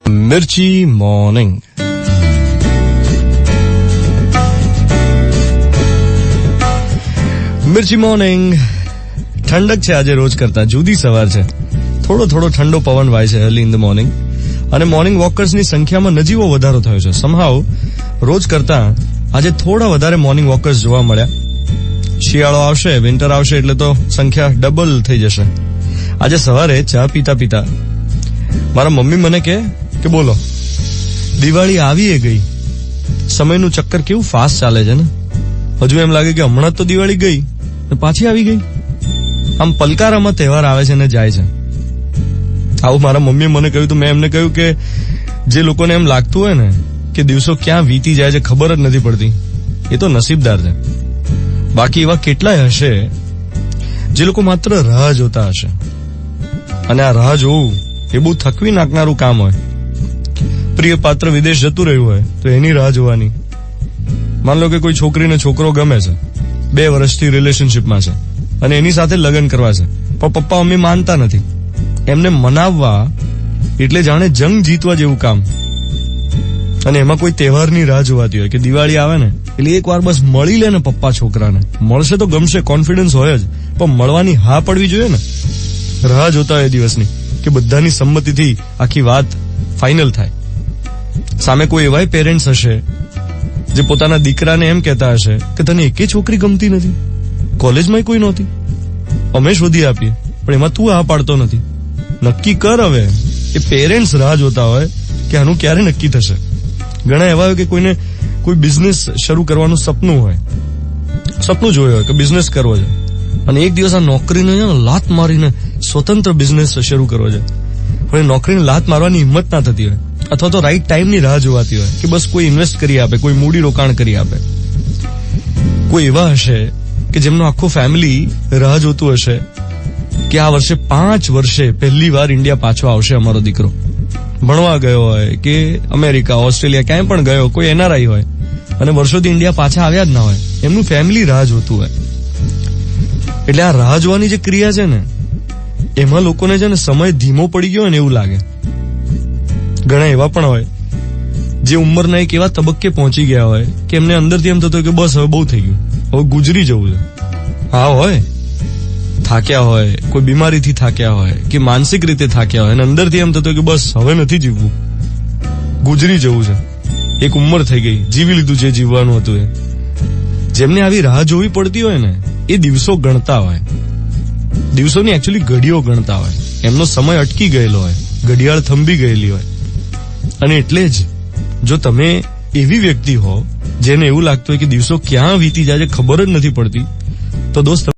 मिर्ची मॉर्निंग मिर्ची मॉर्निंग ઠંડક છે આજે રોજ કરતા જુદી સવાર છે. થોડો ઠંડો પવન વાય છે અર્લી ઇન ધ મોર્નિંગ અને મોર્નિંગ વોકર્સની સંખ્યામાં નજીવો વધારો થયો છે. સમહાવ રોજ કરતા આજે થોડા વધારે મોર્નિંગ વોકર્સ જોવા મળ્યા. શિયાળો આવશે, વિન્ટર આવશે એટલે તો સંખ્યા ડબલ થઈ જશે. આજે સવારે ચા પીતા મારા મમ્મી મને કે બોલો દિવાળી આવી એ ગઈ. સમયનું ચક્કર કેવું ફાસ્ટ ચાલે છે ને. હજુ એમ લાગે કે હમણાં તો દિવાળી ગઈ પાછી આવી ગઈ. આમ પલકારામાં તહેવાર આવે છે ને જાય છે. આવું મારા મમ્મીએ મને કહ્યું તો મેં એમને કહ્યું કે જે લોકોને એમ લાગતું હોય ને કે દિવસો ક્યાં વીતી જાય છે ખબર જ નથી પડતી એ તો નસીબદાર છે. બાકી એવા કેટલાય હશે જે લોકો માત્ર રાહ જોતા હશે અને આ રાહ જોવું એ બહુ થકવી નાખનારું કામ હોય. પ્રિય પાત્ર વિદેશ જતું રહ્યું હોય તો એની રાહ જોવાની. માન લો કે કોઈ છોકરીને છોકરો ગમે છે, 2 વર્ષથી રિલેશનશીપમાં છે અને એની સાથે લગ્ન કરવા છે, પણ પપ્પા મમ્મી માનતા નથી. એમને મનાવવા એટલે જાણે જંગ જીતવા જેવું કામ. અને એમાં કોઈ તહેવારની રાહ જોવાતી હોય કે દિવાળી આવે ને એટલે એક વાર બસ મળી લે ને પપ્પા છોકરાને. મળશે તો ગમશે, કોન્ફિડન્સ હોય જ, પણ મળવાની હા પડવી જોઈએ ને. રાહ જોતા હોય એ દિવસની કે બધાની સંમતિથી આખી વાત ફાઇનલ થાય. સામે કોઈ એવાય પેરેન્ટ્સ હશે જે પોતાના દીકરાને એમ કહેતા હશે કે તને એકે છોકરી ગમતી નથી, કોલેજમાં કોઈ નહોતી, અમે શોધી આપીએ પણ એમાં તું આ પાડતો નથી. નક્કી કર હવે. એ પેરેન્ટ્સ રાહ જોતા હોય કે આનું ક્યારે નક્કી થશે. ઘણા એવા હોય કે કોઈને કોઈ બિઝનેસ શરૂ કરવાનું સપનું જોયું હોય કે બિઝનેસ કરવો છે અને એક દિવસ આ નોકરીને લાત મારીને સ્વતંત્ર બિઝનેસ શરૂ કરવો છે, પણ એ નોકરીને લાત મારવાની હિંમત ના થતી હોય અથવા તો રાઈટ ટાઈમની રાહ જોવાતી હોય કે બસ કોઈ ઇન્વેસ્ટ કરી આપે, કોઈ મૂડી રોકાણ કરી આપે. કોઈ એવા હશે કે જેમનો આખો ફેમિલી રાહ જોતું હશે કે આ વર્ષે 5 વર્ષે પહેલી વાર ઇન્ડિયા પાછો આવશે અમારો દીકરો. ભણવા ગયો હોય કે અમેરિકા, ઓસ્ટ્રેલિયા ક્યાંય પણ ગયો, કોઈ એનઆરઆઈ હોય અને વર્ષોથી ઇન્ડિયા પાછા આવ્યા જ ના હોય, એમનું ફેમિલી રાહ જોતું હોય. એટલે આ રાહ જોવાની જે ક્રિયા છે ને એમાં લોકોને છે ને સમય ધીમો પડી ગયો હોય ને એવું લાગે. ઘણા એવા પણ હોય જે ઉંમરના એક એવા તબક્કે પહોંચી ગયા હોય કે એમને અંદરથી એમ થતું કે બસ હવે બહુ થઈ ગયું, હવે ગુજરી જવું છે. હા હોય, થાક્યા હોય, કોઈ બીમારીથી થાક્યા હોય કે માનસિક રીતે થાક્યા હોય અને અંદરથી એમ થતું કે બસ હવે નથી જીવવું, ગુજરી જવું છે, એક ઉંમર થઈ ગઈ, જીવી લીધું જે જીવવાનું હતું એ. જેમને આવી રાહ જોવી પડતી હોય ને એ દિવસો ગણતા હોય, દિવસોની એકચ્યુઅલી ઘડીઓ ગણતા હોય. એમનો સમય અટકી ગયેલો હોય, ઘડિયાળ થંભી ગયેલી હોય. અને એટલે જ જો તમે એવી વ્યક્તિ હો જેને એવું લાગતું હોય કે દિવસો ક્યાં વીતી જાય છે ખબર જ નથી પડતી, તો દોસ્ત